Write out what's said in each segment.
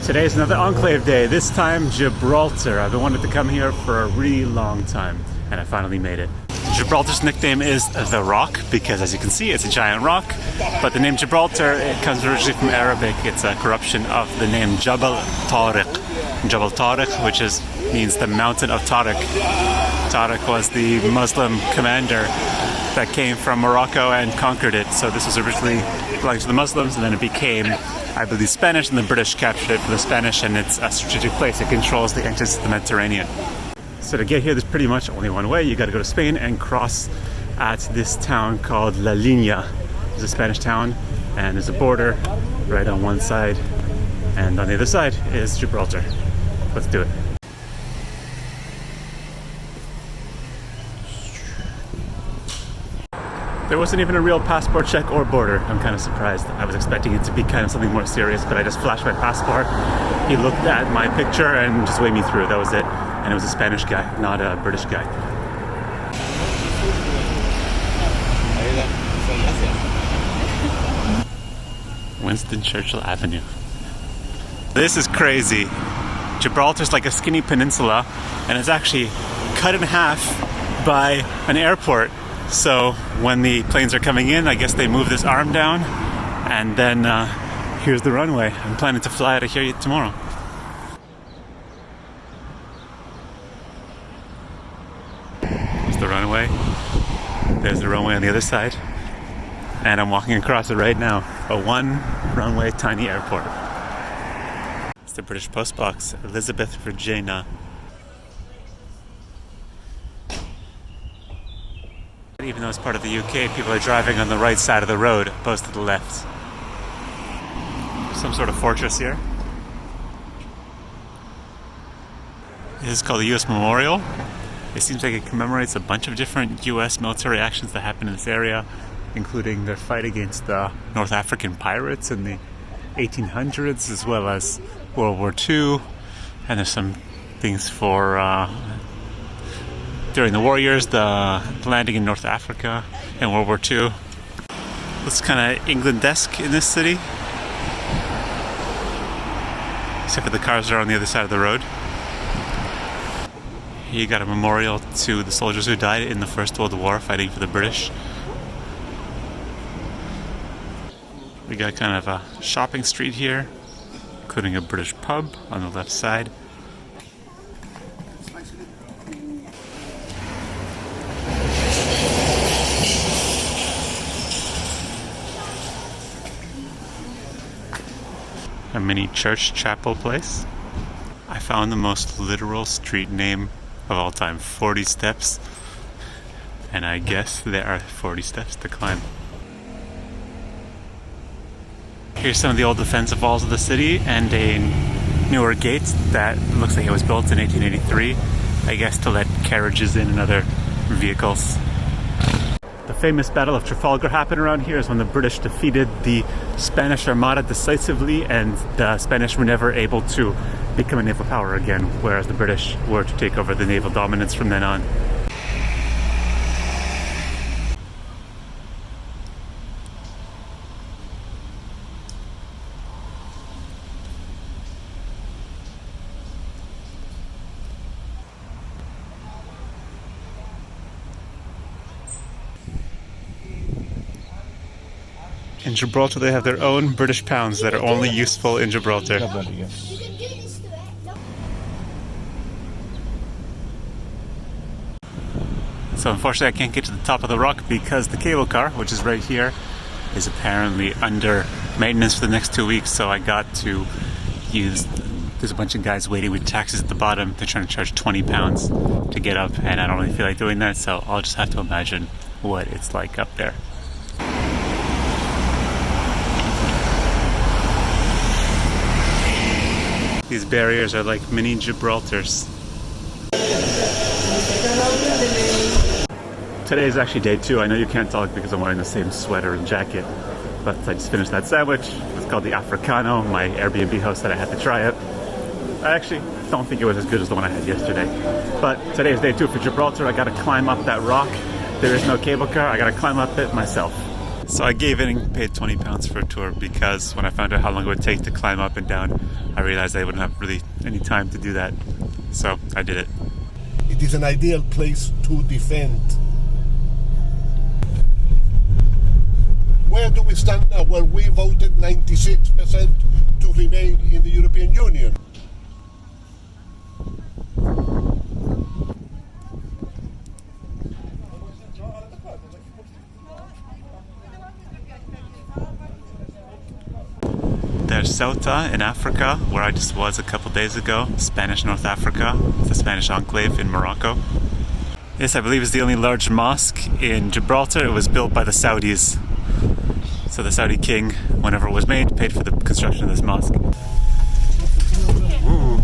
Today's another enclave day, this time Gibraltar. I've been wanting to come here for a really long time, and I finally made it. Gibraltar's nickname is the Rock because, as you can see, it's a giant rock. But the name Gibraltar, it comes originally from Arabic. It's a corruption of the name Jabal Tariq. Jabal Tariq, which means the mountain of Tariq. Tariq was the Muslim commander that came from Morocco and conquered it. So this was originally belonging to the Muslims, and then it became, I believe, Spanish, and the British captured it from the Spanish, and it's a strategic place. It controls the entrance to the Mediterranean. So to get here, there's pretty much only one way. You got to go to Spain and cross at this town called La Línea. It's a Spanish town, and there's a border right on one side, and on the other side is Gibraltar. Let's do it. There wasn't even a real passport check or border. I'm kind of surprised. I was expecting it to be kind of something more serious, but I just flashed my passport. He looked at my picture and just waved me through. That was it. And it was a Spanish guy, not a British guy. Winston Churchill Avenue. This is crazy. Gibraltar's like a skinny peninsula, and it's actually cut in half by an airport. So when the planes are coming in, I guess they move this arm down, and then here's the runway. I'm planning to fly out of here tomorrow. Here's the runway. There's the runway on the other side, and I'm walking across it right now. A one-runway tiny airport. It's the British post box, Elizabeth, Virginia. Even though it's part of the UK, people are driving on the right side of the road, opposed to the left. Some sort of fortress here. This is called the US Memorial. It seems like it commemorates a bunch of different US military actions that happened in this area, including their fight against the North African pirates in the 1800s, as well as World War II. And there's some things for during the war years, the landing in North Africa in World War II. Looks kind of England-esque in this city. Except for the cars are on the other side of the road. Here you got a memorial to the soldiers who died in the First World War fighting for the British. We got kind of a shopping street here, including a British pub on the left side. A mini church chapel place. I found the most literal street name of all time, 40 steps, and I guess there are 40 steps to climb. Here's some of the old defensive walls of the city and a newer gate that looks like it was built in 1883, I guess to let carriages in and other vehicles. The famous Battle of Trafalgar happened around here is when the British defeated the Spanish Armada decisively, and the Spanish were never able to become a naval power again, whereas the British were to take over the naval dominance from then on. In Gibraltar, they have their own British pounds that are only useful in Gibraltar. So unfortunately, I can't get to the top of the rock because the cable car, which is right here, is apparently under maintenance for the next 2 weeks. So I got to use, there's a bunch of guys waiting with taxis at the bottom. They're trying to charge £20 to get up, and I don't really feel like doing that, so I'll just have to imagine what it's like up there. These barriers are like mini Gibraltars. Today is actually day 2. I know you can't talk because I'm wearing the same sweater and jacket, but I just finished that sandwich. It's called the Africano, my Airbnb house that I had to try it. I actually don't think it was as good as the one I had yesterday. But today is day 2 for Gibraltar. I gotta climb up that rock. There is no cable car. I gotta climb up it myself. So I gave in and paid £20 for a tour because when I found out how long it would take to climb up and down, I realized I wouldn't have really any time to do that. So I did it. It is an ideal place to defend. Where do we stand now? Well, we voted 96% to remain in the European Union. There's Ceuta in Africa, where I just was a couple days ago. Spanish North Africa, the Spanish enclave in Morocco. This, I believe, is the only large mosque in Gibraltar. It was built by the Saudis. So the Saudi king, whenever it was made, paid for the construction of this mosque. Ooh.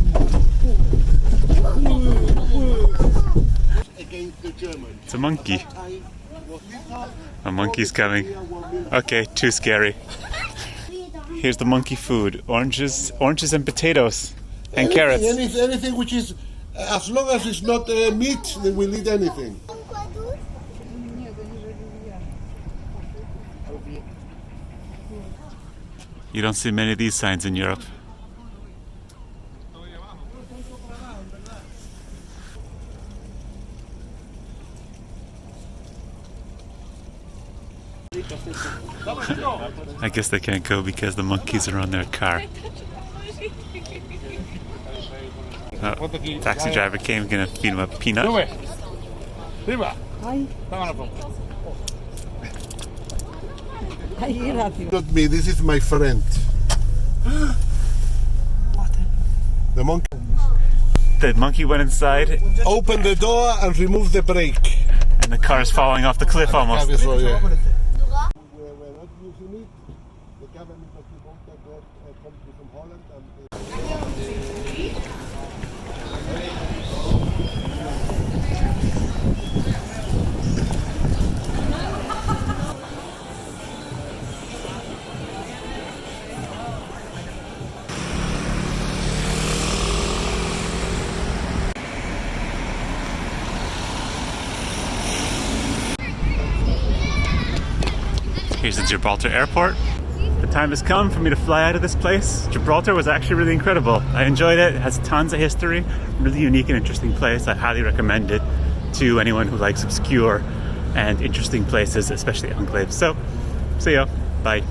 It's a monkey. A monkey's coming. Okay, too scary. Here's the monkey food: oranges and potatoes, and carrots. Anything which is, as long as it's not meat, they will eat anything. You don't see many of these signs in Europe. I guess they can't go because the monkeys are on their car. Oh, taxi driver came, gonna feed him a peanut. Not me, this is my friend. The monkey. The monkey went inside. Open the door and remove the brake. And the car is falling off the cliff almost. We're not using it. The government of Gibraltar got a company from Holland and Here's the Gibraltar airport. The time has come for me to fly out of this place. Gibraltar was actually really incredible. I enjoyed it. It has tons of history. Really unique and interesting place. I highly recommend it to anyone who likes obscure and interesting places, especially enclaves. So, see ya. Bye.